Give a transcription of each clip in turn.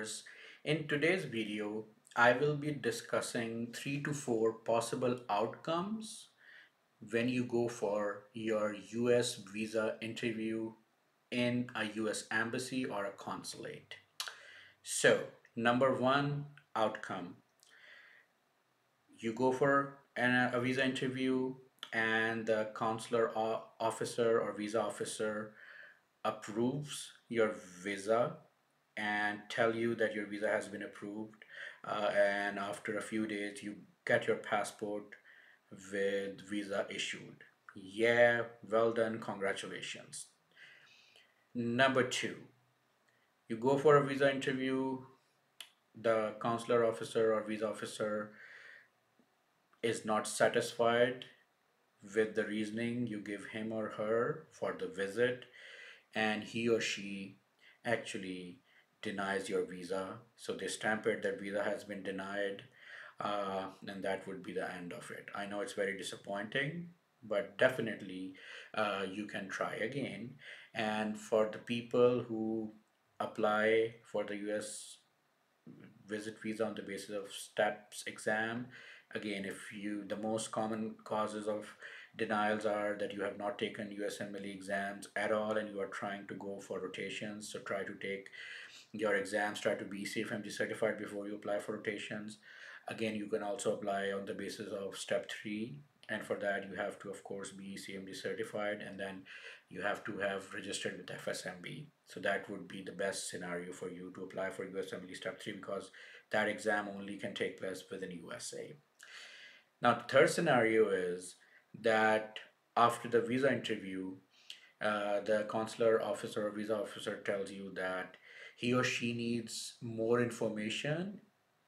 viewers. In today's video, I will be discussing 3 to 4 possible outcomes when you go for your US visa interview in a US embassy or a consulate. So, number one outcome, you go for a visa interview and the consular officer or visa officer approves your visa and tell you that your visa has been approved, and after a few days you get your passport with visa issued. Yeah, well done, congratulations. Number two, you go for a visa interview, the consular officer or visa officer is not satisfied with the reasoning you give him or her for the visit, and he or she actually denies your visa. So they stamp it that visa has been denied, and that would be the end of it. I know it's very disappointing, but definitely you can try again. And for the people who apply for the US visit visa on the basis of steps exam, again, if you, the most common causes of denials are that you have not taken USMLE exams at all and you are trying to go for rotations. So try to take your exams, try to be CFMG certified before you apply for rotations. Again, you can also apply on the basis of step 3, and for that you have to of course be CMD certified, and then you have to have registered with FSMB. So that would be the best scenario for you to apply for USMLE step 3, because that exam only can take place within USA. Now the third scenario is that after the visa interview, the consular officer or visa officer tells you that he or she needs more information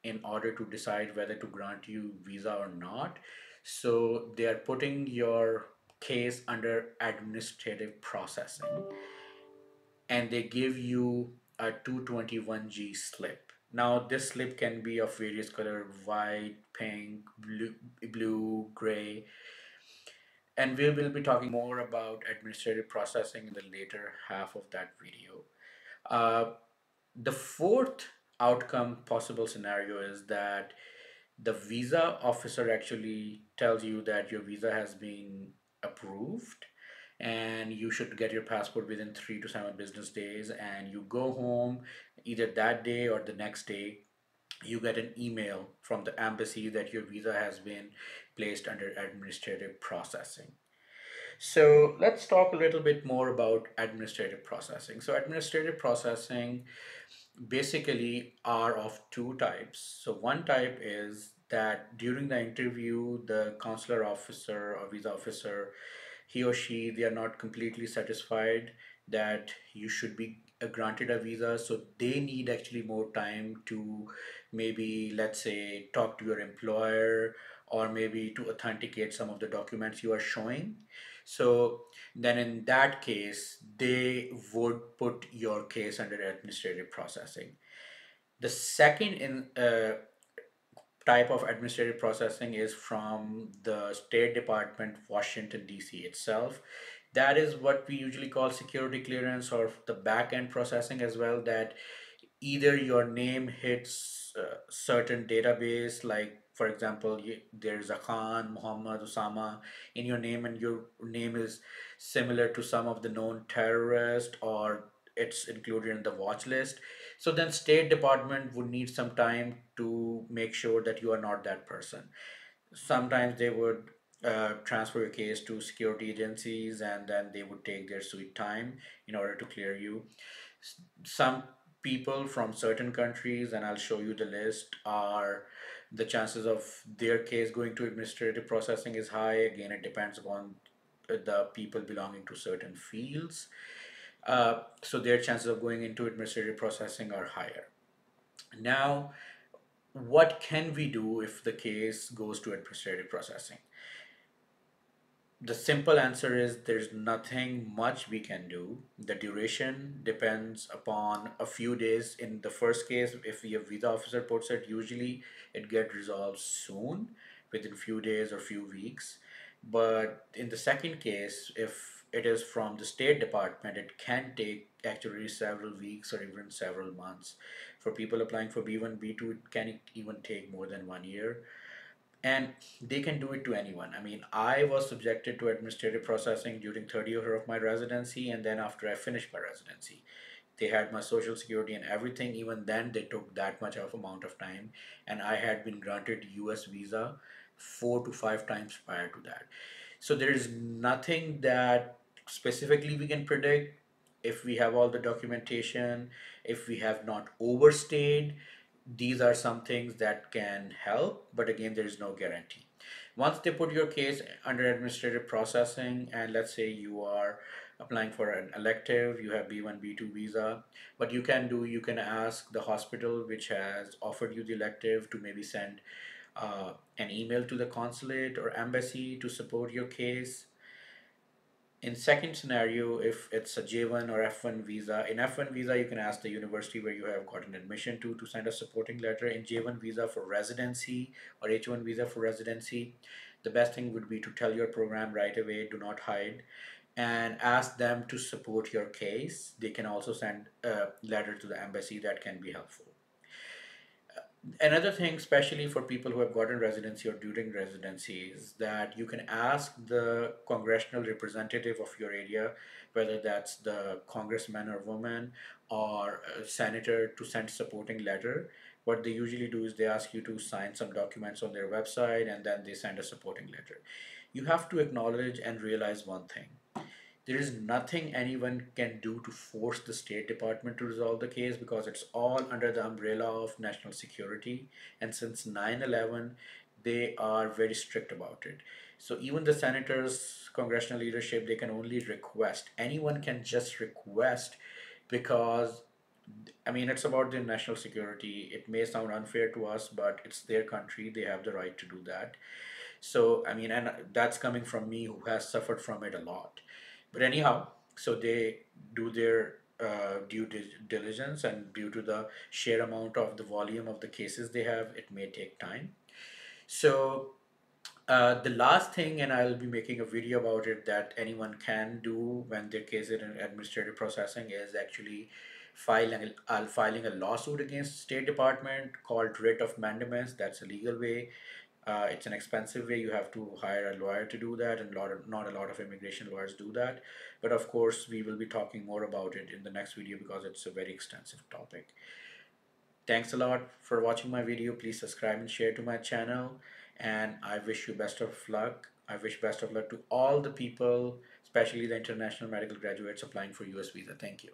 in order to decide whether to grant you visa or not. So they are putting your case under administrative processing, and they give you a 221G slip. Now this slip can be of various color: white, pink, blue, gray, and we will be talking more about administrative processing in the later half of that video. Uh, the fourth outcome possible scenario is that the visa officer actually tells you that your visa has been approved and you should get your passport within 3 to 7 business days, and you go home either that day or the next day. You get an email from the embassy that your visa has been placed under administrative processing. So let's talk a little bit more about administrative processing. So administrative processing basically are of two types. So one type is that during the interview, the consular officer or visa officer, he or she, they are not completely satisfied that you should be granted a visa. So they need actually more time to maybe, let's say, talk to your employer, or maybe to authenticate some of the documents you are showing. So then in that case, they would put your case under administrative processing. The second type of administrative processing is from the State Department, Washington, D.C. itself. That is what we usually call security clearance, or the back end processing as well, that either your name hits a certain database, like for example, there's a Khan, Muhammad, Osama in your name, and your name is similar to some of the known terrorists, or it's included in the watch list. So then State Department would need some time to make sure that you are not that person. Sometimes they would transfer your case to security agencies, and then they would take their sweet time in order to clear you. Some people from certain countries, and I'll show you the list, are the chances of their case going to administrative processing is high. Again, it depends upon the people belonging to certain fields. So their chances of going into administrative processing are higher. Now, what can we do if the case goes to administrative processing? The simple answer is there's nothing much we can do. The duration depends upon a few days. In the first case, if the visa officer puts it, usually it gets resolved soon, within few days or few weeks. But in the second case, if it is from the State Department, it can take actually several weeks or even several months. For people applying for B1, B2, it can even take more than 1 year. And they can do it to anyone. I mean, I was subjected to administrative processing during third year of my residency, and then after I finished my residency, they had my social security and everything. Even then, they took that much of amount of time, and I had been granted US visa 4 to 5 times prior to that. So there is nothing that specifically we can predict. If we have all the documentation, if we have not overstayed, these are some things that can help, but again, there is no guarantee. Once they put your case under administrative processing, and let's say you are applying for an elective, you have B1, B2 visa, what you can do, you can ask the hospital which has offered you the elective to maybe send an email to the consulate or embassy to support your case. In second scenario, if it's a J1 or F1 visa, in F1 visa you can ask the university where you have gotten admission to send a supporting letter. In J1 visa for residency or H1 visa for residency, the best thing would be to tell your program right away, do not hide, and ask them to support your case. They can also send a letter to the embassy that can be helpful. Another thing, especially for people who have gotten residency or during residency, is that you can ask the congressional representative of your area, whether that's the congressman or woman or a senator, to send supporting letter. What they usually do is they ask you to sign some documents on their website, and then they send a supporting letter. You have to acknowledge and realize one thing: there is nothing anyone can do to force the State Department to resolve the case, because it's all under the umbrella of national security. And since 9/11, they are very strict about it. So even the senators, congressional leadership, they can only request. Anyone can just request, because I mean, it's about their national security. It may sound unfair to us, but it's their country. They have the right to do that. So, I mean, and that's coming from me who has suffered from it a lot. But anyhow, so they do their diligence, and due to the sheer amount of the volume of the cases they have, it may take time. So, the last thing, and I'll be making a video about it, that anyone can do when their case is in administrative processing, is actually filing a lawsuit against State Department called writ of mandamus. That's a legal way. It's an expensive way. You have to hire a lawyer to do that, and not a lot of immigration lawyers do that. But of course, we will be talking more about it in the next video because it's a very extensive topic. Thanks a lot for watching my video. Please subscribe and share to my channel. And I wish you best of luck. I wish best of luck to all the people, especially the international medical graduates applying for US visa. Thank you.